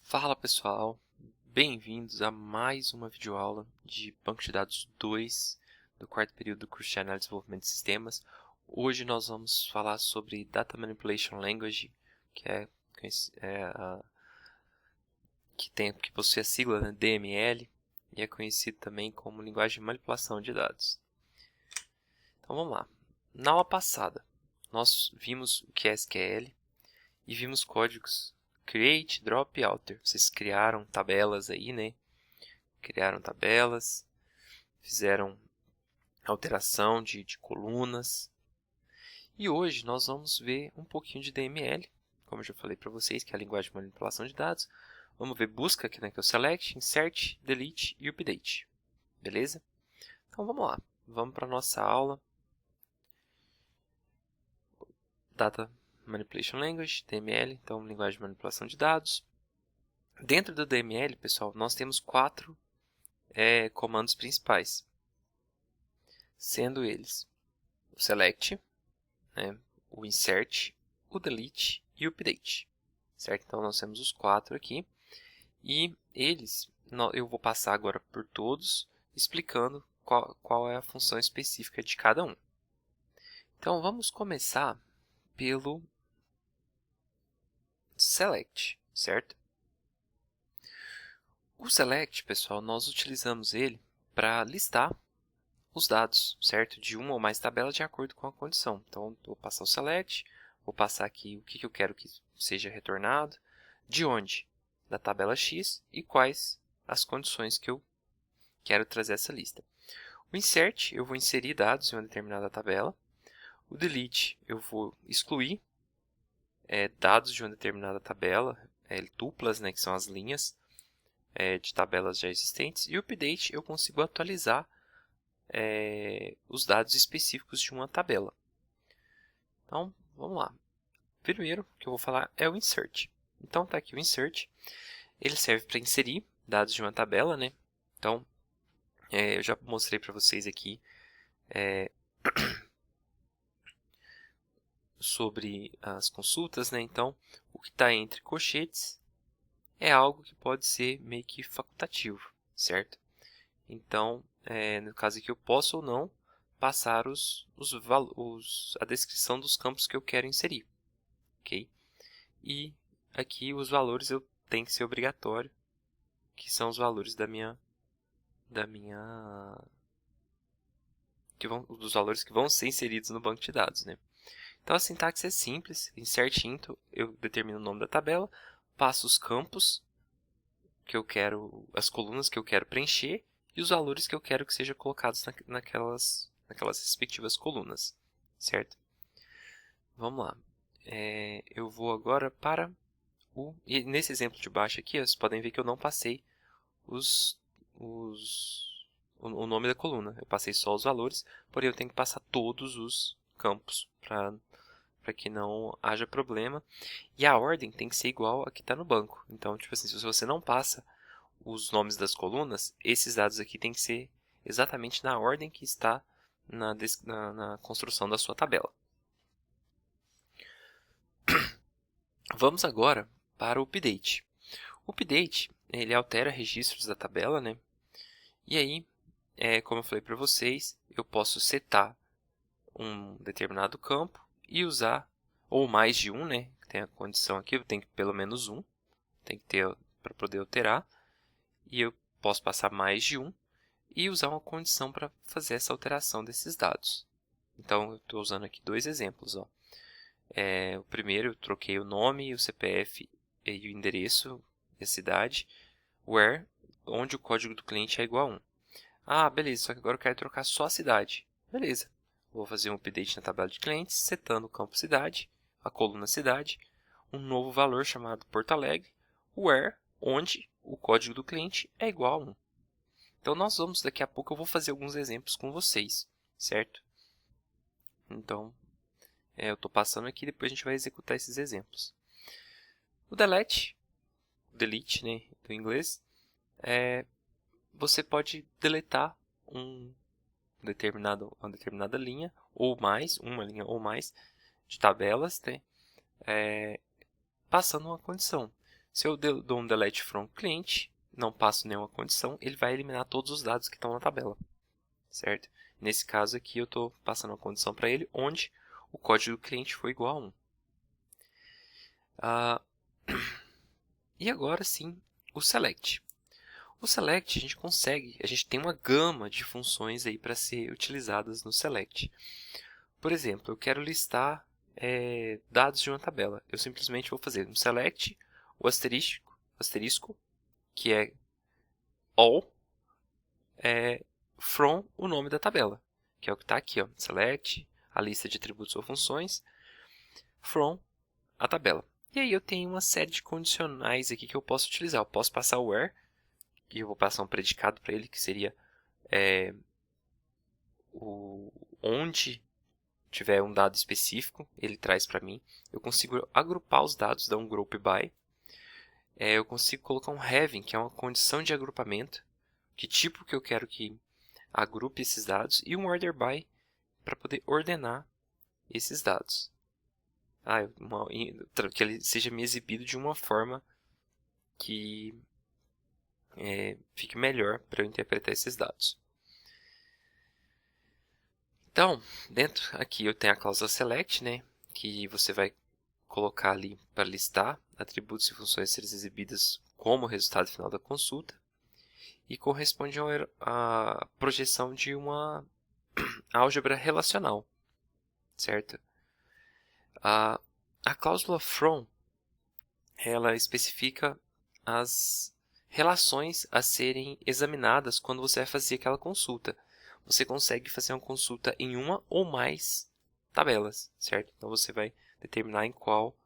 Fala pessoal, bem-vindos a mais uma videoaula de Banco de Dados 2 do quarto período do curso de Análise e Desenvolvimento de Sistemas. Hoje nós vamos falar sobre Data Manipulation Language, que possui a sigla, né, DML, e é conhecido também como Linguagem de Manipulação de Dados. Então vamos lá. Na aula passada, nós vimos o que é SQL e vimos códigos create, drop e alter. Vocês criaram tabelas aí, né? Criaram tabelas, fizeram alteração de colunas. E hoje nós vamos ver um pouquinho de DML, como eu já falei para vocês, que é a linguagem de manipulação de dados. Vamos ver busca, que é o select, insert, delete e update. Beleza? Então vamos lá. Vamos para a nossa aula. Data Manipulation Language, DML, então linguagem de manipulação de dados. Dentro do DML, pessoal, nós temos quatro comandos principais, sendo eles o select, né, o insert, o delete e o update. Certo? Então, nós temos os quatro aqui. E eles, eu vou passar agora por todos, explicando qual é a função específica de cada um. Então, vamos começar pelo select, certo? O select, pessoal, nós utilizamos ele para listar os dados, certo? De uma ou mais tabelas de acordo com a condição. Então, vou passar o select, vou passar aqui o que eu quero que seja retornado, de onde? Da tabela X e quais as condições que eu quero trazer essa lista. O insert, eu vou inserir dados em uma determinada tabela. O delete, eu vou excluir dados de uma determinada tabela, tuplas, né, que são as linhas de tabelas já existentes. E o update, eu consigo atualizar os dados específicos de uma tabela. Então, vamos lá. Primeiro que eu vou falar é o insert. Então, está aqui o insert. Ele serve para inserir dados de uma tabela, né? Então, eu já mostrei para vocês aqui sobre as consultas, né? Então, o que está entre colchetes é algo que pode ser meio que facultativo, certo? Então, no caso aqui, eu posso ou não passar a descrição dos campos que eu quero inserir, ok? E aqui os valores eu tenho que ser obrigatório, que são os valores dos valores que vão ser inseridos no banco de dados, né? Então a sintaxe é simples, insert into, eu determino o nome da tabela, passo os campos que eu quero, as colunas que eu quero preencher e os valores que eu quero que sejam colocados naquelas respectivas colunas, certo? Vamos lá. Eu vou agora para e nesse exemplo de baixo aqui, vocês podem ver que eu não passei o nome da coluna. Eu passei só os valores, porém eu tenho que passar todos os campos para que não haja problema. E a ordem tem que ser igual a que está no banco. Então, tipo assim, se você não passa os nomes das colunas, esses dados aqui tem que ser exatamente na ordem que está na construção da sua tabela. Vamos agora para o update. O update, ele altera registros da tabela, né? E aí, como eu falei para vocês, eu posso setar um determinado campo e usar, ou mais de um, né? Tem a condição aqui, eu tenho que pelo menos um, tem que ter para poder alterar. E eu posso passar mais de um e usar uma condição para fazer essa alteração desses dados. Então, eu estou usando aqui dois exemplos. Ó. O primeiro, eu troquei o nome, o CPF e o endereço e a cidade, where, onde o código do cliente é igual a 1. Ah, beleza, só que agora eu quero trocar só a cidade. Beleza, vou fazer um update na tabela de clientes, setando o campo cidade, a coluna cidade, um novo valor chamado Porto Alegre, where, onde o código do cliente é igual a 1. Então, daqui a pouco eu vou fazer alguns exemplos com vocês, certo? Então, eu estou passando aqui, depois a gente vai executar esses exemplos. O delete, né, do inglês, você pode deletar uma determinada linha, ou mais, uma linha ou mais, de tabelas, né, passando uma condição. Se eu dou um delete from cliente, não passo nenhuma condição, ele vai eliminar todos os dados que estão na tabela, certo? Nesse caso aqui eu estou passando uma condição para ele, onde o código do cliente foi igual a 1. E agora sim, o select. O select a gente tem uma gama de funções aí para ser utilizadas no select. Por exemplo, eu quero listar dados de uma tabela. Eu simplesmente vou fazer um select, o asterisco que é all, from o nome da tabela, que é o que está aqui, ó, select, a lista de atributos ou funções, from a tabela. E aí eu tenho uma série de condicionais aqui que eu posso utilizar. Eu posso passar o where, e eu vou passar um predicado para ele, que seria onde tiver um dado específico, ele traz para mim. Eu consigo agrupar os dados, dar um group by. Eu consigo colocar um having, que é uma condição de agrupamento, que tipo que eu quero que agrupe esses dados, e um order by, para poder ordenar esses dados. Que ele seja me exibido de uma forma que fique melhor para eu interpretar esses dados. Então, dentro aqui eu tenho a cláusula select, né, que você vai colocar ali para listar atributos e funções a serem exibidas como resultado final da consulta, e corresponde à projeção de uma álgebra relacional, certo? A cláusula from, ela especifica as relações a serem examinadas quando você vai fazer aquela consulta. Você consegue fazer uma consulta em uma ou mais tabelas, certo? Então você vai determinar em qual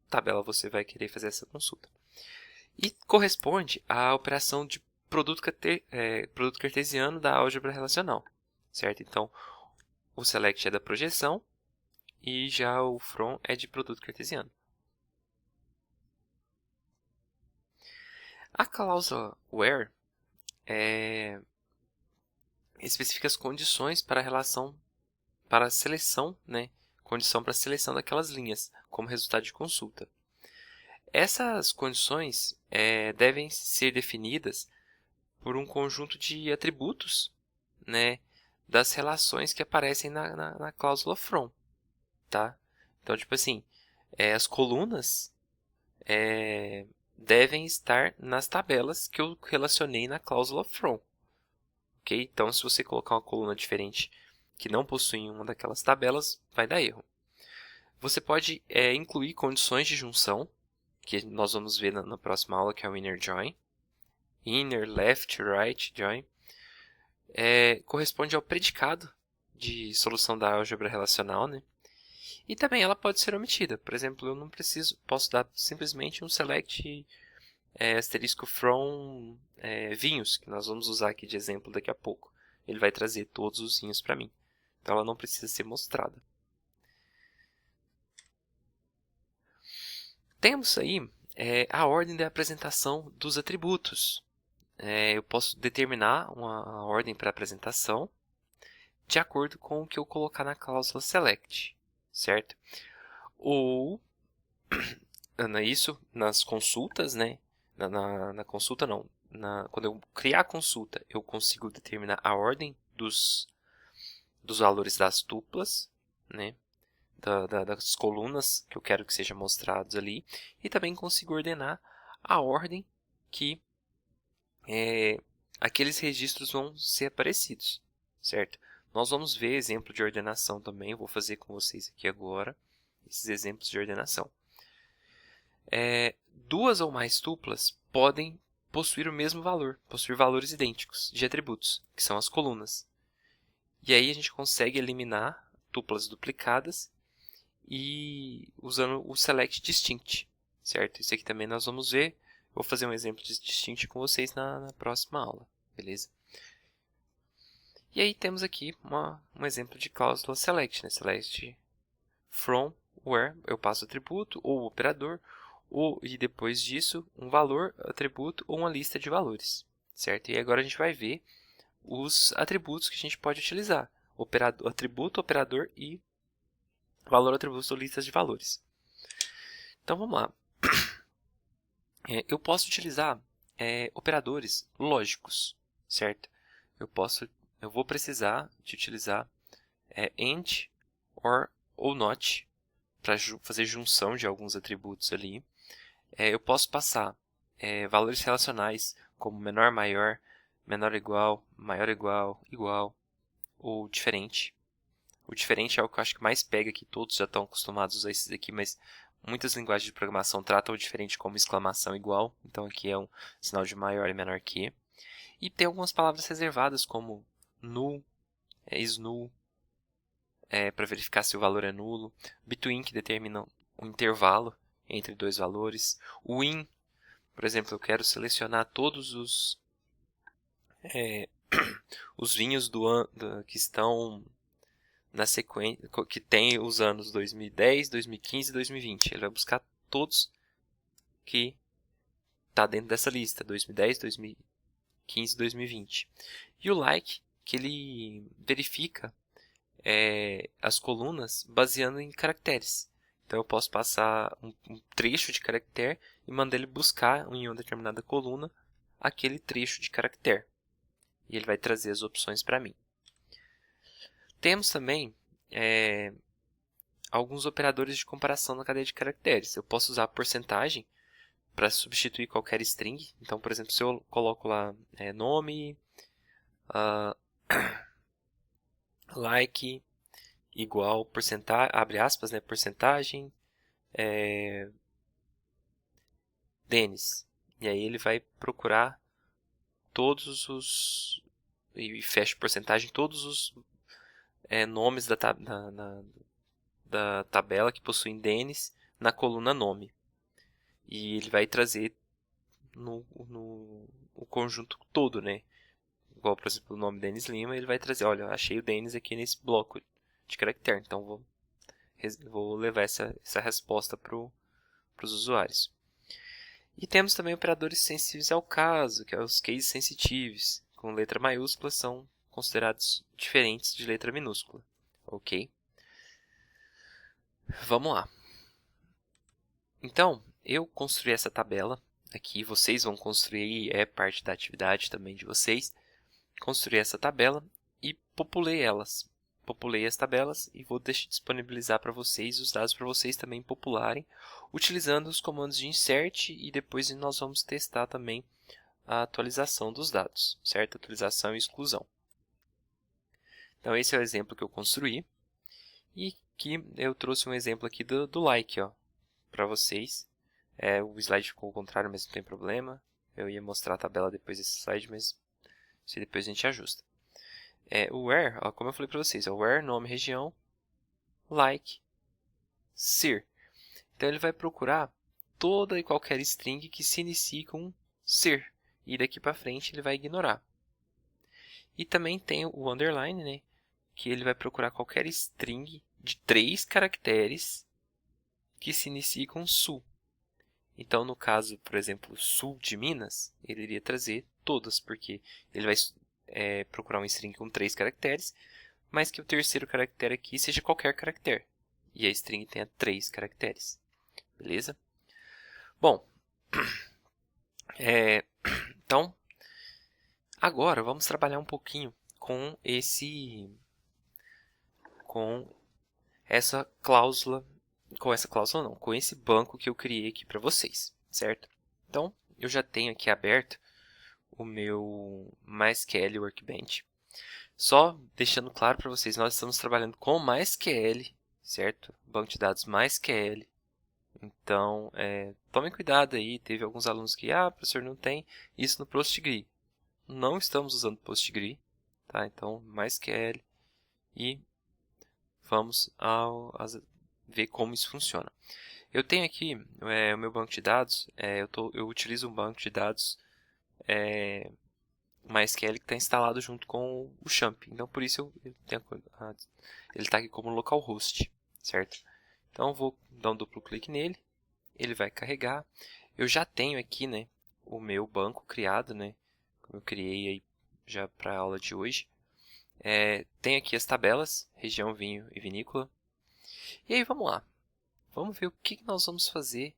tabela você vai querer fazer essa consulta. E corresponde à operação de produto cartesiano da álgebra relacional, certo? Então, o select é da projeção e já o from é de produto cartesiano. A cláusula where especifica as condições para a seleção, né? Condição para a seleção daquelas linhas como resultado de consulta. Essas condições devem ser definidas por um conjunto de atributos, né, das relações que aparecem na cláusula from, tá? Então, tipo assim, as colunas devem estar nas tabelas que eu relacionei na cláusula from, ok? Então, se você colocar uma coluna diferente que não possui uma daquelas tabelas, vai dar erro. Você pode incluir condições de junção, que nós vamos ver na próxima aula, que é o inner join. Inner, left, right, join. Corresponde ao predicado de solução da álgebra relacional, né? E também ela pode ser omitida. Por exemplo, eu não posso dar simplesmente um select asterisco from vinhos, que nós vamos usar aqui de exemplo daqui a pouco. Ele vai trazer todos os vinhos para mim. Então ela não precisa ser mostrada. Temos aí a ordem de apresentação dos atributos. Eu posso determinar uma ordem para apresentação de acordo com o que eu colocar na cláusula select, certo? Ou, isso nas consultas, né? Na consulta não. Quando eu criar a consulta, eu consigo determinar a ordem dos valores das tuplas, né? Das colunas que eu quero que sejam mostrados ali. E também consigo ordenar a ordem que aqueles registros vão ser aparecidos, certo? Nós vamos ver exemplo de ordenação também, eu vou fazer com vocês aqui agora, esses exemplos de ordenação. Duas ou mais tuplas podem possuir o mesmo valor, possuir valores idênticos de atributos, que são as colunas. E aí a gente consegue eliminar tuplas duplicadas e usando o select distinct, certo? Isso aqui também nós vamos ver. Vou fazer um exemplo de distinct com vocês na próxima aula, beleza? E aí temos aqui um exemplo de cláusula select, né? Select from where eu passo o atributo ou o operador, e depois disso um valor, atributo ou uma lista de valores, certo? E agora a gente vai ver os atributos que a gente pode utilizar: atributo, operador e valor, atributo ou listas de valores. Então, vamos lá. Eu posso utilizar operadores lógicos, certo? Eu vou precisar de utilizar AND, OR ou NOT para fazer junção de alguns atributos ali. Eu posso passar valores relacionais como menor, maior, menor igual, maior igual ou diferente. O diferente é o que eu acho que mais pega aqui, todos já estão acostumados a usar esses aqui, mas muitas linguagens de programação tratam o diferente como exclamação igual, então aqui é um sinal de maior e menor que. E tem algumas palavras reservadas como null, is null, para verificar se o valor é nulo, between, que determina o intervalo entre dois valores, o in, por exemplo, eu quero selecionar todos os vinhos que estão na sequência, que tem os anos 2010, 2015 e 2020. Ele vai buscar todos que está dentro dessa lista, 2010, 2015 e 2020. E o like, que ele verifica as colunas baseando em caracteres. Então eu posso passar um trecho de caractere e mandar ele buscar em uma determinada coluna aquele trecho de caractere. E ele vai trazer as opções para mim. Temos também alguns operadores de comparação na cadeia de caracteres. Eu posso usar a porcentagem para substituir qualquer string. Então, por exemplo, se eu coloco lá nome, like, igual, porcentagem, abre aspas, porcentagem, Denis. E aí ele vai procurar todos os... e fecha porcentagem, todos os nomes da tabela que possuem Denis na coluna nome. E ele vai trazer o conjunto todo, né? Igual, por exemplo, o nome Denis Lima, ele vai trazer, olha, achei o Denis aqui nesse bloco de caractere, então vou levar essa resposta para os usuários. E temos também operadores sensíveis ao caso, que é os case sensitives, com letra maiúscula, são considerados diferentes de letra minúscula. Ok? Vamos lá. Então, eu construí essa tabela aqui, vocês vão construir, é parte da atividade também de vocês. Construí essa tabela e populei elas. Populei as tabelas e vou disponibilizar para vocês os dados para vocês também popularem, utilizando os comandos de insert e depois nós vamos testar também a atualização dos dados, certo? Atualização e exclusão. Então esse é o exemplo que eu construí e que eu trouxe um exemplo aqui do like, para vocês. O slide ficou ao contrário, mas não tem problema. Eu ia mostrar a tabela depois desse slide, mas se depois a gente ajusta. O where, como eu falei para vocês, o where, nome, região, like, ser. Então ele vai procurar toda e qualquer string que se inicie com ser. E daqui para frente ele vai ignorar. E também tem o underline, né, que ele vai procurar qualquer string de 3 caracteres que se inicie com sul. Então, no caso, por exemplo, sul de Minas, ele iria trazer todas, porque ele vai procurar um string com 3 caracteres, mas que o terceiro caractere aqui seja qualquer caractere. E a string tenha 3 caracteres. Beleza? Bom, então, agora vamos trabalhar um pouquinho com essa cláusula, com esse banco que eu criei aqui para vocês, certo? Então, eu já tenho aqui aberto o meu MySQL Workbench. Só deixando claro para vocês, nós estamos trabalhando com MySQL, certo? Banco de dados MySQL. Então, tomem cuidado aí. Teve alguns alunos que, professor, não tem isso no Postgre. Não estamos usando Postgre, tá? Então, MySQL e vamos ver como isso funciona. Eu tenho aqui o meu banco de dados. Eu utilizo um banco de dados MySQL que está instalado junto com o Champ. Então, por isso ele está aqui como localhost, certo? Então, eu vou dar um duplo clique nele. Ele vai carregar. Eu já tenho aqui, né, o meu banco criado, né, como eu criei aí já para a aula de hoje. Tem aqui as tabelas, região, vinho e vinícola. E aí, vamos lá. vamos ver o que nós vamos fazer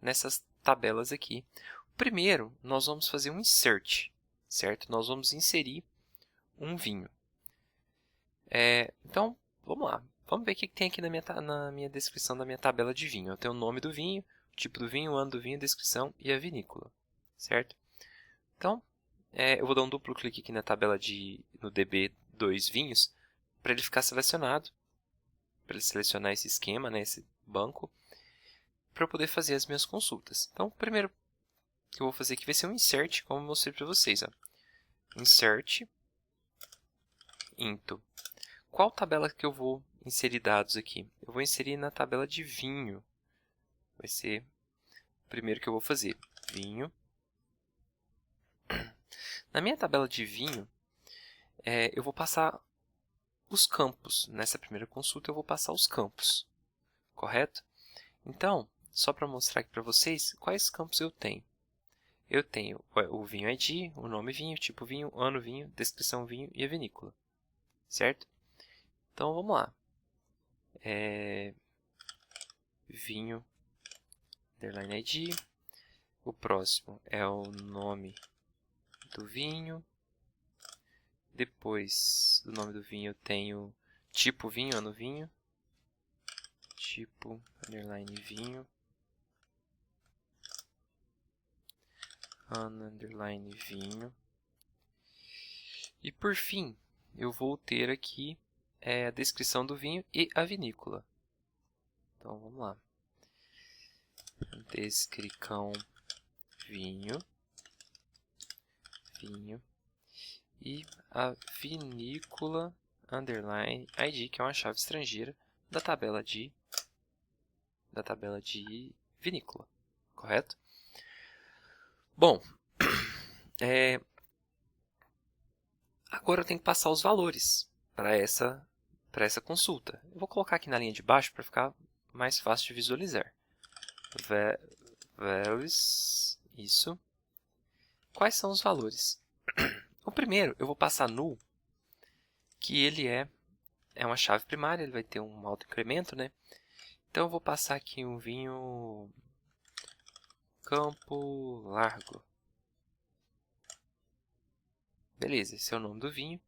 nessas tabelas aqui. Primeiro, nós vamos fazer um insert, certo? Nós vamos inserir um vinho. Então, vamos lá. Vamos ver o que tem aqui na minha descrição da minha tabela de vinho. Eu tenho o nome do vinho, o tipo do vinho, o ano do vinho, a descrição e a vinícola, certo? Então, eu vou dar um duplo clique aqui na tabela no DB2 vinhos, para ele ficar selecionado, para ele selecionar esse esquema, né, esse banco, para eu poder fazer as minhas consultas. Então, o primeiro que eu vou fazer aqui vai ser um insert, como eu mostrei para vocês. Ó. Insert into. Qual tabela que eu vou inserir dados aqui? Eu vou inserir na tabela de vinho. Vai ser o primeiro que eu vou fazer. Vinho. Na minha tabela de vinho, eu vou passar os campos. Nessa primeira consulta, eu vou passar os campos. Correto? Então, só para mostrar aqui para vocês, quais campos eu tenho. Eu tenho o vinho ID, o nome vinho, tipo vinho, ano vinho, descrição vinho e a vinícola. Certo? Então, vamos lá. Vinho, underline ID. O próximo é o nome do vinho. Depois do nome do vinho eu tenho tipo vinho, ano vinho. Tipo, underline vinho. Ano, underline vinho. E por fim, eu vou ter aqui a descrição do vinho e a vinícola. Então, vamos lá. Descrição vinho. E a vinícola, underline, ID, que é uma chave estrangeira da tabela de vinícola. Correto? Bom, agora eu tenho que passar os valores para essa consulta. Eu vou colocar aqui na linha de baixo para ficar mais fácil de visualizar. Values, isso. Quais são os valores? O primeiro, eu vou passar null, que ele é uma chave primária, ele vai ter um auto-incremento, né? Então, eu vou passar aqui um vinho Campo Largo. Beleza, esse é o nome do vinho.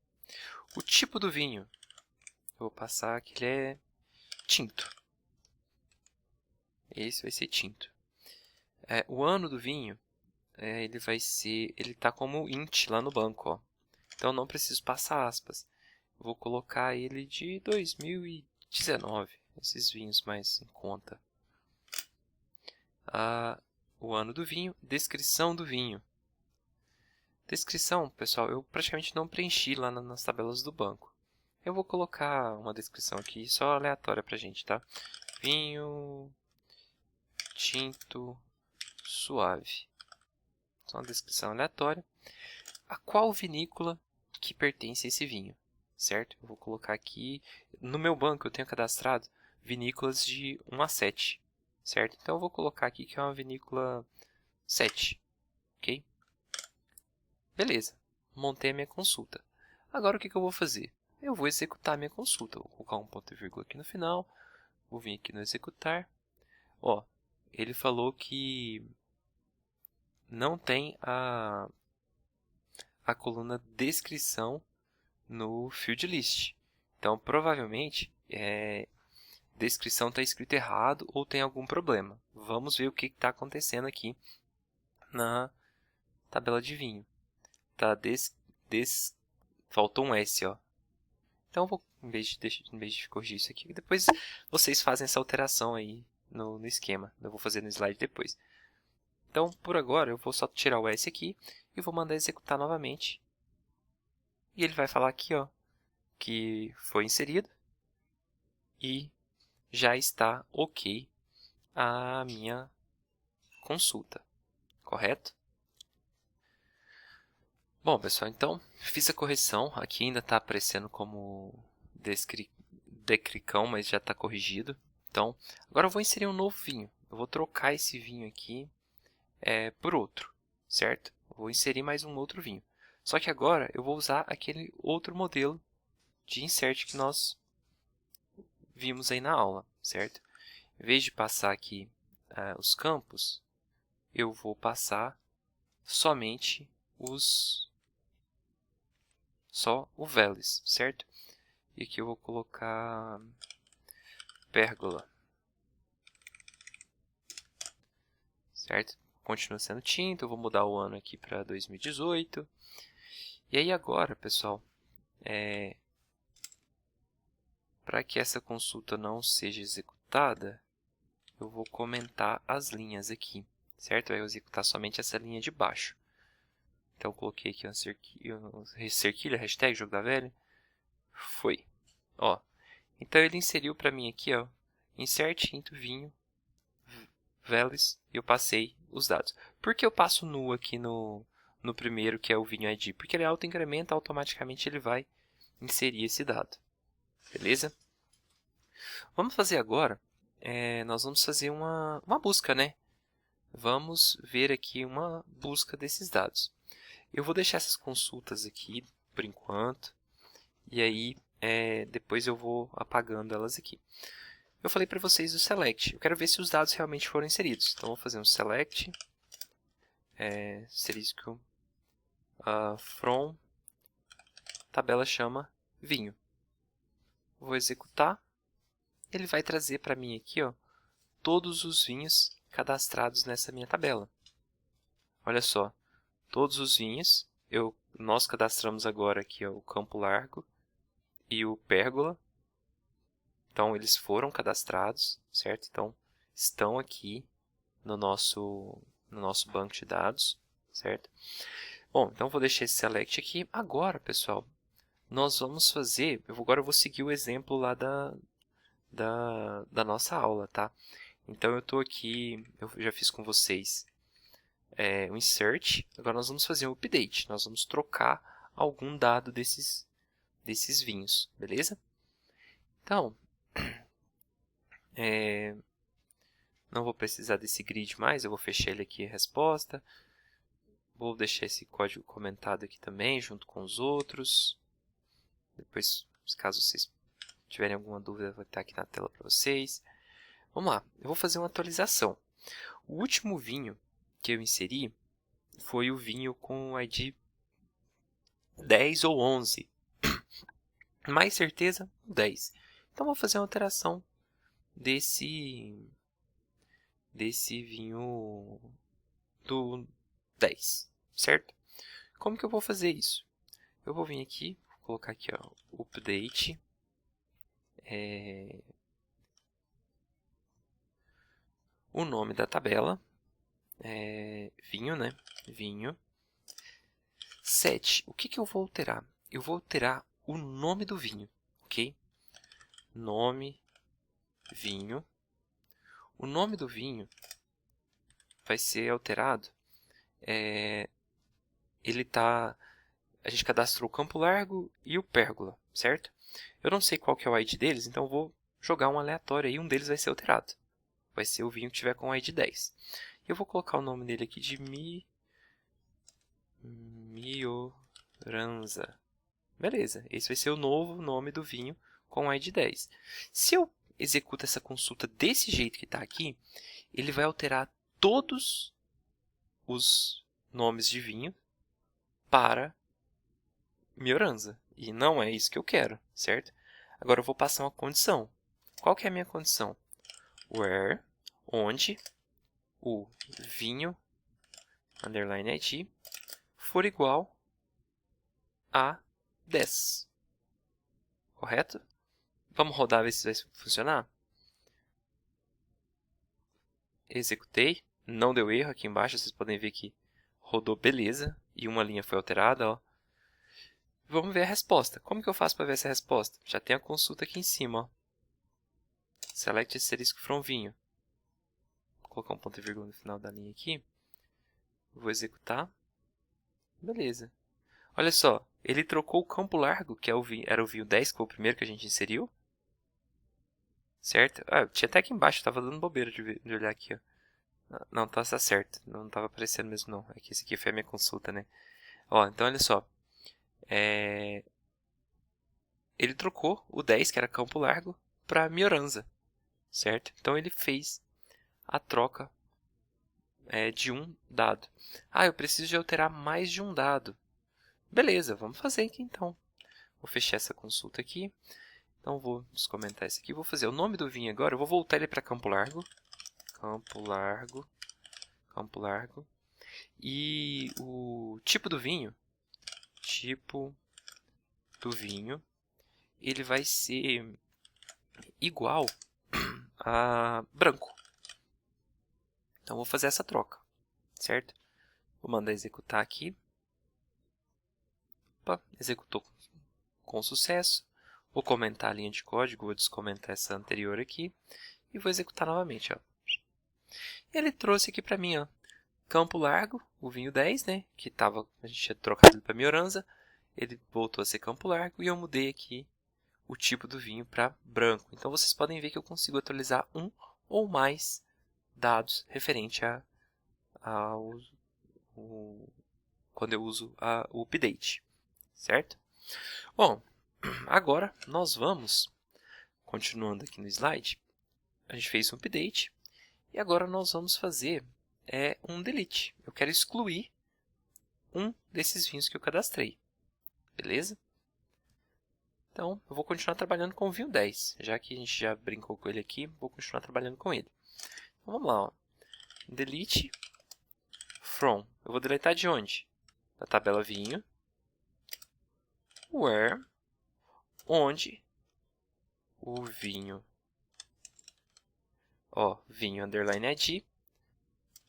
O tipo do vinho, eu vou passar que ele é tinto. Esse vai ser tinto. O ano do vinho, ele está como int lá no banco, ó. Então não preciso passar aspas. Vou colocar ele de 2019, esses vinhos mais em conta. O ano do vinho, descrição do vinho. Descrição, pessoal, eu praticamente não preenchi lá nas tabelas do banco. Eu vou colocar uma descrição aqui só aleatória pra gente, tá? Vinho tinto suave. Só uma descrição aleatória. A qual vinícola que pertence a esse vinho, certo? Eu vou colocar aqui, no meu banco eu tenho cadastrado vinícolas de 1 a 7, certo? Então eu vou colocar aqui que é uma vinícola 7, ok? Beleza, montei a minha consulta. Agora o que eu vou fazer? Eu vou executar a minha consulta. Vou colocar um ponto e vírgula aqui no final, vou vir aqui no executar. Ó, ele falou que não tem a coluna descrição no field list. Então, provavelmente, descrição está escrito errado ou tem algum problema. Vamos ver o que está acontecendo aqui na tabela de vinho. Tá faltou um S, ó. Então, em vez de corrigir isso aqui, depois vocês fazem essa alteração aí no esquema. Eu vou fazer no slide depois. Então, por agora, eu vou só tirar o S aqui e vou mandar executar novamente. E ele vai falar aqui, ó, que foi inserido e já está ok a minha consulta, correto? Bom, pessoal, então fiz a correção. Aqui ainda está aparecendo como decricão, mas já está corrigido. Então, agora eu vou inserir um novo vinho. Eu vou trocar esse vinho aqui por outro, certo? Eu vou inserir mais um outro vinho. Só que agora eu vou usar aquele outro modelo de insert que nós vimos aí na aula, certo? Em vez de passar aqui os campos, eu vou passar somente só o values, certo? E aqui eu vou colocar pérgola, certo? Continua sendo tinta, eu vou mudar o ano aqui para 2018. E aí agora, pessoal, para que essa consulta não seja executada, eu vou comentar as linhas aqui, certo? Eu vou executar somente essa linha de baixo. Então, eu coloquei aqui uma cerquilha, hashtag jogo da velha. Foi. Ó, então, ele inseriu para mim aqui, ó, insert into vinho, values, e eu passei os dados. Por que eu passo nu aqui no primeiro, que é o vinho ID? Porque ele auto-incrementa, automaticamente ele vai inserir esse dado. Beleza? Vamos fazer agora, nós vamos fazer uma busca, né? Vamos ver aqui uma busca desses dados. Eu vou deixar essas consultas aqui por enquanto, e aí depois eu vou apagando elas aqui. Eu falei para vocês o select. Eu quero ver se os dados realmente foram inseridos. Então, vou fazer um select asterisco from tabela chama vinho. Vou executar. Ele vai trazer para mim aqui, ó, todos os vinhos cadastrados nessa minha tabela. Olha só, todos os vinhos, nós cadastramos agora aqui, ó, o Campo Largo e o Pérgola. Então, eles foram cadastrados, certo? Então, estão aqui no nosso banco de dados, certo? Bom, então vou deixar esse select aqui. Agora, pessoal, nós vamos fazer... Agora eu vou seguir o exemplo lá da nossa aula, tá? Então, eu estou aqui, eu já fiz com vocês o insert. Agora, nós vamos fazer um update. Nós vamos trocar algum dado desses vinhos, beleza? Então, não vou precisar desse grid mais, eu vou fechar ele aqui, resposta. Vou deixar esse código comentado aqui também, junto com os outros. Depois, caso vocês tiverem alguma dúvida, vai estar aqui na tela para vocês. Vamos lá, eu vou fazer uma atualização. O último vinho que eu inseri foi o vinho com o ID 10 ou 11. Mais certeza, 10. Então, vou fazer uma alteração desse vinho do 10, certo? Como que eu vou fazer isso? Eu vou vir aqui, vou colocar aqui, ó, update, o nome da tabela, vinho, né? Vinho. 7. O que eu vou alterar? Eu vou alterar o nome do vinho, ok? Nome, vinho. O nome do vinho vai ser alterado. A gente cadastrou o Campo Largo e o Pérgola, certo? Eu não sei qual que é o ID deles, então eu vou jogar um aleatório aí, um deles vai ser alterado. Vai ser o vinho que tiver com o ID 10. Eu vou colocar o nome dele aqui de Mioranza. Beleza, esse vai ser o novo nome do vinho com o ID 10. Se eu executo essa consulta desse jeito que está aqui, ele vai alterar todos os nomes de vinho para Mioranza. E não é isso que eu quero, certo? Agora eu vou passar uma condição. Qual que é a minha condição? Where, onde o vinho, underline ID, for igual a 10. Correto? Vamos rodar, ver se vai funcionar? Executei. Não deu erro aqui embaixo. Vocês podem ver que rodou beleza. E uma linha foi alterada. Ó. Vamos ver a resposta. Como que eu faço para ver essa resposta? Já tem a consulta aqui em cima. Ó. Select asterisco from vinho. Vou colocar um ponto e vírgula no final da linha aqui. Vou executar. Beleza. Olha só. Ele trocou o Campo Largo, que era o vinho 10, que foi o primeiro que a gente inseriu. Certo? Tinha até aqui embaixo. Estava dando bobeira de olhar aqui. Ó. Não, tá certo. Não estava aparecendo mesmo, não. É que esse aqui foi a minha consulta, né? Ó, então, olha só. Ele trocou o 10, que era Campo Largo, para Mioranza. certo? Então, ele fez a troca de um dado. Ah, eu preciso de alterar mais de um dado. Beleza, vamos fazer aqui então. Vou fechar essa consulta aqui. Então, vou descomentar isso aqui. Vou fazer o nome do vinho agora. Eu vou voltar ele para Campo Largo. Campo Largo. Campo Largo. E o tipo do vinho. Tipo do vinho. Ele vai ser igual a branco. Então, vou fazer essa troca. Certo? Vou mandar executar aqui. Opa, executou com sucesso. Vou comentar a linha de código, vou descomentar essa anterior aqui e vou executar novamente. Ó. Ele trouxe aqui para mim, ó, Campo Largo, o vinho 10, né, que a gente tinha trocado para Mioranza. Ele voltou a ser Campo Largo e eu mudei aqui o tipo do vinho para branco. Então, vocês podem ver que eu consigo atualizar um ou mais dados referente quando eu uso o update, certo? Bom, agora nós vamos, continuando aqui no slide, a gente fez um update e agora nós vamos fazer um delete. Eu quero excluir um desses vinhos que eu cadastrei, beleza? Então, eu vou continuar trabalhando com o vinho 10, já que a gente já brincou com ele aqui, vou continuar trabalhando com ele. Então, vamos lá, ó. Delete from. Eu vou deletar de onde? Da tabela vinho, where, onde o vinho, vinho underline ID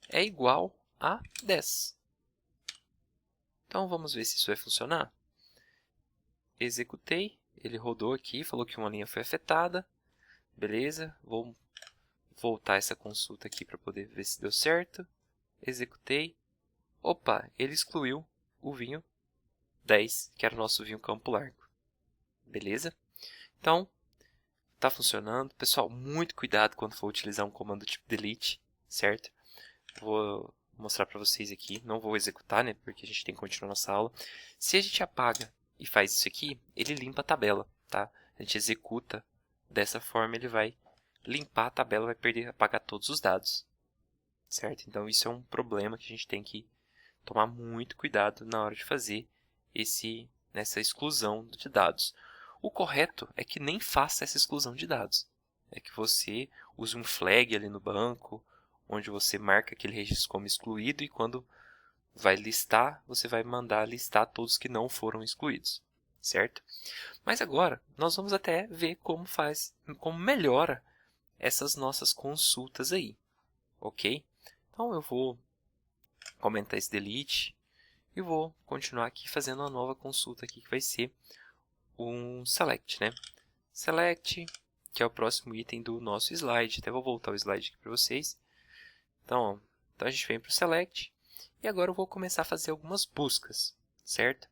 é igual a 10. Então, vamos ver se isso vai funcionar. Executei, ele rodou aqui, falou que uma linha foi afetada. Beleza, vou voltar essa consulta aqui para poder ver se deu certo. Executei. Opa, ele excluiu o vinho 10, que era o nosso vinho Campo Largo. Beleza? Então, está funcionando. Pessoal, muito cuidado quando for utilizar um comando tipo delete, certo? Vou mostrar para vocês aqui. Não vou executar, né? Porque a gente tem que continuar nossa aula. Se a gente apaga e faz isso aqui, ele limpa a tabela, tá? A gente executa dessa forma, ele vai limpar a tabela, vai apagar todos os dados, certo? Então, isso é um problema que a gente tem que tomar muito cuidado na hora de fazer essa exclusão de dados. O correto é que nem faça essa exclusão de dados. É que você use um flag ali no banco, onde você marca aquele registro como excluído e quando vai listar, você vai mandar listar todos que não foram excluídos, certo? Mas agora, nós vamos até ver como melhora essas nossas consultas aí, ok? Então, eu vou comentar esse delete e vou continuar aqui fazendo uma nova consulta aqui, que vai ser um select, né? Select, que é o próximo item do nosso slide. Até vou voltar o slide aqui para vocês. Então, a gente vem para o select e agora eu vou começar a fazer algumas buscas, certo?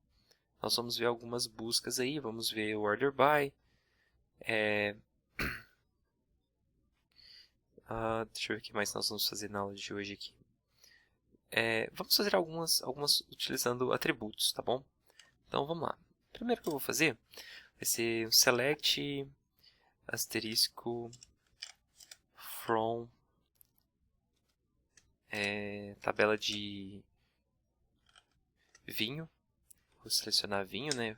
Nós vamos ver algumas buscas aí, vamos ver o order by. Deixa eu ver o que mais nós vamos fazer na aula de hoje aqui. Vamos fazer algumas utilizando atributos, tá bom? Então, vamos lá. O primeiro que eu vou fazer vai ser um select asterisco from tabela de vinho. Vou selecionar vinho, né?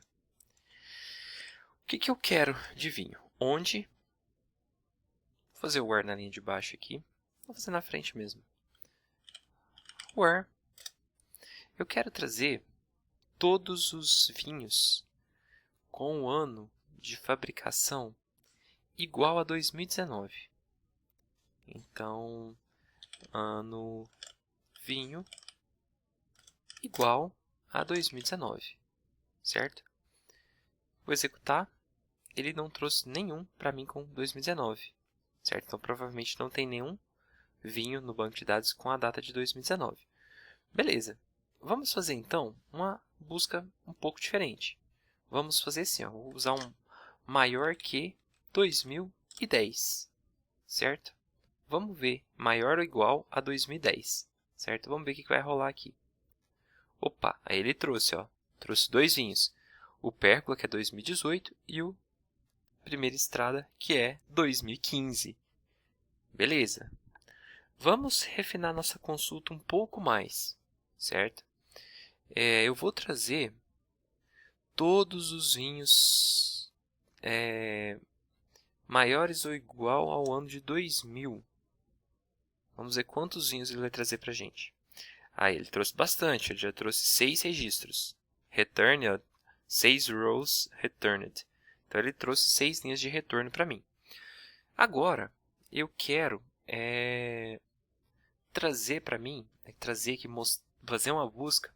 O que eu quero de vinho? Onde? Vou fazer o where na linha de baixo aqui. Vou fazer na frente mesmo. Where. Eu quero trazer todos os vinhos com o ano de fabricação igual a 2019. Então, ano vinho igual a 2019, certo? Vou executar. Ele não trouxe nenhum para mim com 2019, certo? Então, provavelmente não tem nenhum vinho no banco de dados com a data de 2019. Beleza. Vamos fazer, então, uma busca um pouco diferente. Vamos fazer assim, ó, vou usar um maior que 2010, certo? Vamos ver maior ou igual a 2010, certo? Vamos ver o que vai rolar aqui. Opa, aí ele trouxe dois vinhos. O Pérgola, que é 2018, e o Primeira Estrada, que é 2015. Beleza. Vamos refinar nossa consulta um pouco mais, certo? Eu vou trazer todos os vinhos maiores ou igual ao ano de 2000. Vamos ver quantos vinhos ele vai trazer para a gente. Ele trouxe bastante, ele já trouxe 6 registros. Return, 6 rows returned. Então, ele trouxe 6 linhas de retorno para mim. Agora, eu quero trazer para mim, trazer aqui, fazer uma busca,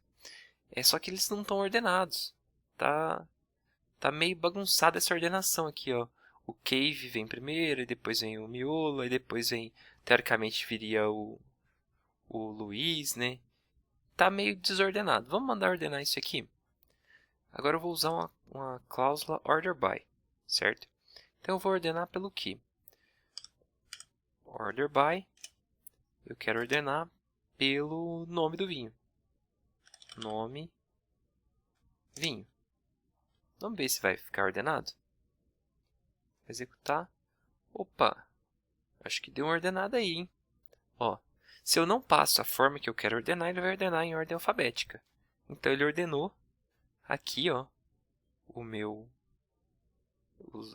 só que eles não estão ordenados. Tá meio bagunçada essa ordenação aqui, ó. O Cave vem primeiro, e depois vem o Miolo, e depois vem, teoricamente, viria o Luiz, né? Tá meio desordenado. Vamos mandar ordenar isso aqui. Agora eu vou usar uma cláusula order by, certo? Então eu vou ordenar pelo que? Order by, eu quero ordenar pelo nome do vinho. Nome, vinho. Vamos ver se vai ficar ordenado. Executar. Opa, acho que deu uma ordenada aí, hein? Ó, se eu não passo a forma que eu quero ordenar, ele vai ordenar em ordem alfabética. Então, ele ordenou aqui, ó,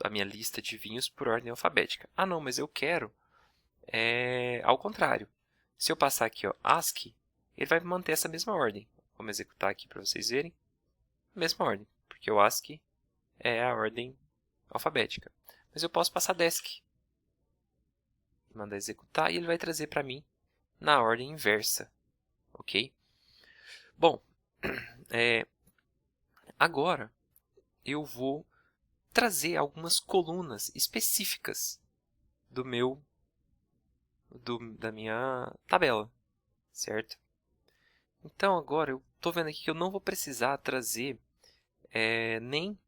a minha lista de vinhos por ordem alfabética. Ah, não, mas eu quero ao contrário. Se eu passar aqui, ó, ASCII, ele vai manter essa mesma ordem. Vamos executar aqui para vocês verem. Mesma ordem, porque o ASCII é a ordem alfabética. Mas eu posso passar DESC. Mandar executar e ele vai trazer para mim na ordem inversa. Ok? Bom, agora eu vou trazer algumas colunas específicas da minha tabela, certo? Então, agora eu estou vendo aqui que eu não vou precisar trazer nem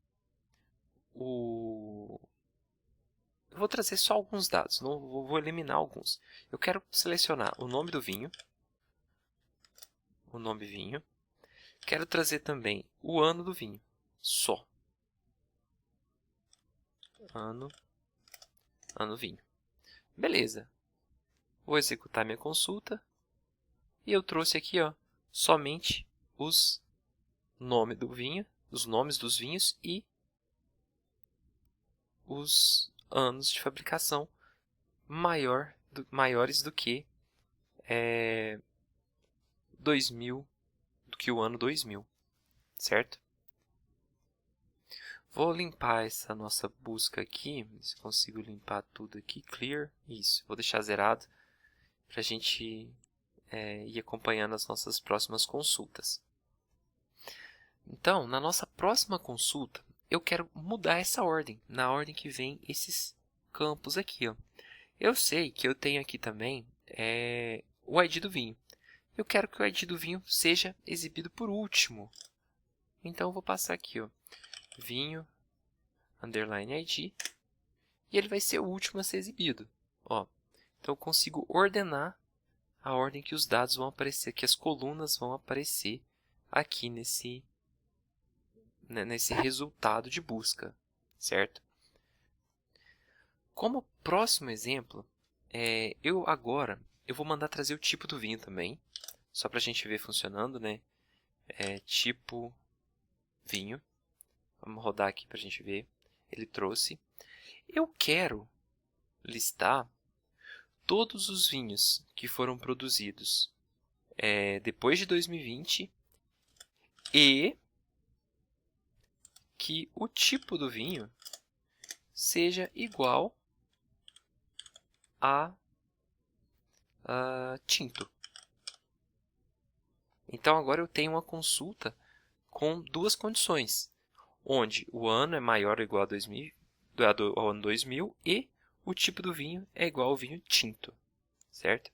o... Eu vou trazer só alguns dados, não vou eliminar alguns. Eu quero selecionar o nome do vinho, o nome vinho. Quero trazer também o ano do vinho, só. Ano vinho. Beleza. Vou executar minha consulta. E eu trouxe aqui, ó, somente os nomes do vinho, os nomes dos vinhos e os anos de fabricação maiores do que 2000, do que o ano 2000, certo? Vou limpar essa nossa busca aqui, se consigo limpar tudo aqui, clear, isso, vou deixar zerado para a gente ir acompanhando as nossas próximas consultas. Então, na nossa próxima consulta, eu quero mudar essa ordem, na ordem que vem esses campos aqui, ó. Eu sei que eu tenho aqui também o ID do vinho. Eu quero que o ID do vinho seja exibido por último. Então, eu vou passar aqui, ó, vinho, underline ID, e ele vai ser o último a ser exibido. Ó. Então, eu consigo ordenar a ordem que os dados vão aparecer, que as colunas vão aparecer aqui nesse resultado de busca, certo? Como próximo exemplo, eu vou mandar trazer o tipo do vinho também, só para a gente ver funcionando, né? Tipo vinho. Vamos rodar aqui para a gente ver. Ele trouxe. Eu quero listar todos os vinhos que foram produzidos depois de 2020 e que o tipo do vinho seja igual a tinto. Então, agora eu tenho uma consulta com duas condições, onde o ano é maior ou igual ao ano 2000 e o tipo do vinho é igual ao vinho tinto, certo?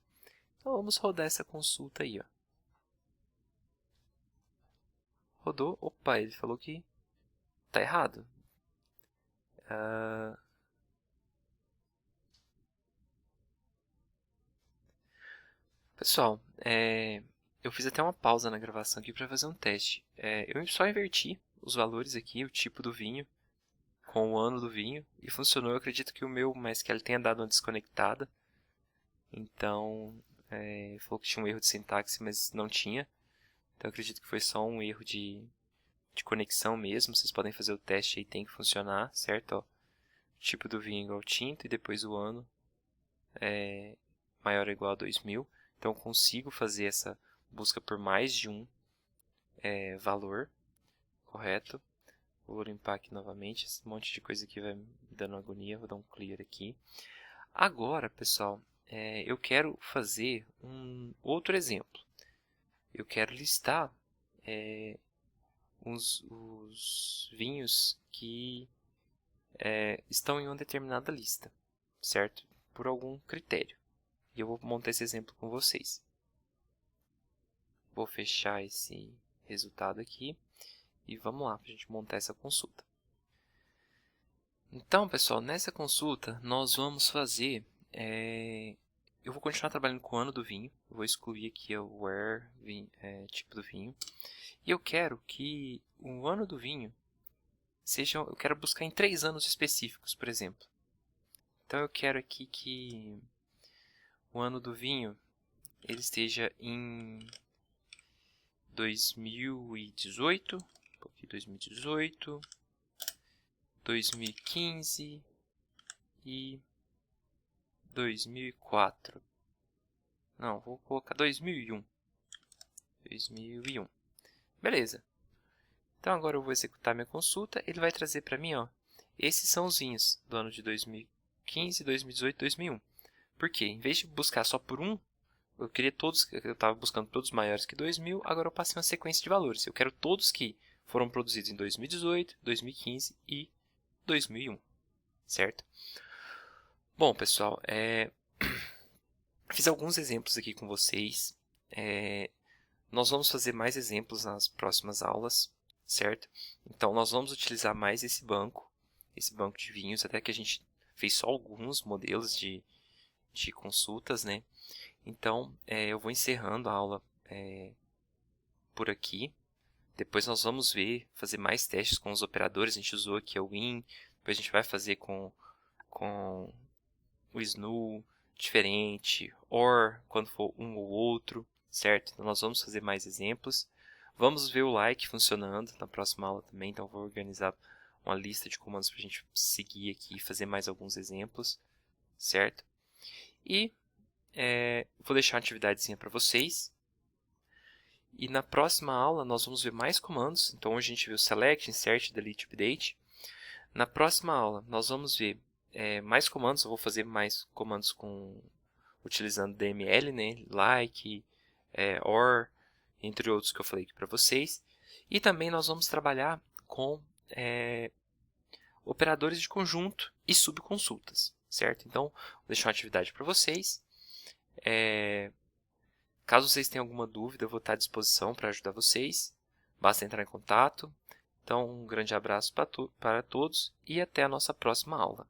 Então, vamos rodar essa consulta aí, ó. Rodou. Opa, ele falou que está errado. Pessoal, eu fiz até uma pausa na gravação aqui para fazer um teste. Eu só inverti os valores aqui, o tipo do vinho, com o ano do vinho, e funcionou. Eu acredito que o meu MySQL tenha dado uma desconectada. Então, falou que tinha um erro de sintaxe, mas não tinha. Então, eu acredito que foi só um erro de conexão mesmo. Vocês podem fazer o teste aí, tem que funcionar, certo? Ó, tipo do vinho igual tinto e depois o ano maior ou igual a 2000. Então, eu consigo fazer essa busca por mais de um valor, correto? Vou limpar aqui novamente, esse monte de coisa aqui vai me dando agonia, vou dar um clear aqui. Agora, pessoal, eu quero fazer um outro exemplo. Eu quero listar os vinhos que estão em uma determinada lista, certo? Por algum critério. E eu vou montar esse exemplo com vocês. Vou fechar esse resultado aqui e vamos lá para a gente montar essa consulta. Então, pessoal, nessa consulta nós vamos fazer... eu vou continuar trabalhando com o ano do vinho. Eu vou excluir aqui o where, tipo do vinho. E eu quero que o ano do vinho seja... Eu quero buscar em 3 anos específicos, por exemplo. Então, eu quero aqui que o ano do vinho ele esteja em 2018, 2015 e 2004. Não, vou colocar 2001. 2001. Beleza. Então agora eu vou executar minha consulta. Ele vai trazer para mim, ó, esses são os vinhos do ano de 2015, 2018, 2001. Por quê? Em vez de buscar só por um, eu queria todos, eu estava buscando todos maiores que 2000, agora eu passei uma sequência de valores. Eu quero todos que foram produzidos em 2018, 2015 e 2001, certo? Bom, pessoal, fiz alguns exemplos aqui com vocês. Nós vamos fazer mais exemplos nas próximas aulas, certo? Então, nós vamos utilizar mais esse banco de vinhos, até que a gente fez só alguns modelos de consultas, né? Então, eu vou encerrando a aula por aqui. Depois nós vamos fazer mais testes com os operadores. A gente usou aqui o in, depois a gente vai fazer com o SNU diferente, or, quando for um ou outro, certo? Então, nós vamos fazer mais exemplos. Vamos ver o like funcionando na próxima aula também, então vou organizar uma lista de comandos para a gente seguir aqui e fazer mais alguns exemplos, certo? E vou deixar uma atividadezinha para vocês. E na próxima aula nós vamos ver mais comandos. Então hoje a gente viu select, insert, delete, update. Na próxima aula nós vamos ver mais comandos. Eu vou fazer mais comandos utilizando DML, né? Like, or, entre outros que eu falei aqui para vocês. E também nós vamos trabalhar com operadores de conjunto e subconsultas, certo? Então, vou deixar uma atividade para vocês. Caso vocês tenham alguma dúvida, eu vou estar à disposição para ajudar vocês. Basta entrar em contato. Então, um grande abraço para todos e até a nossa próxima aula.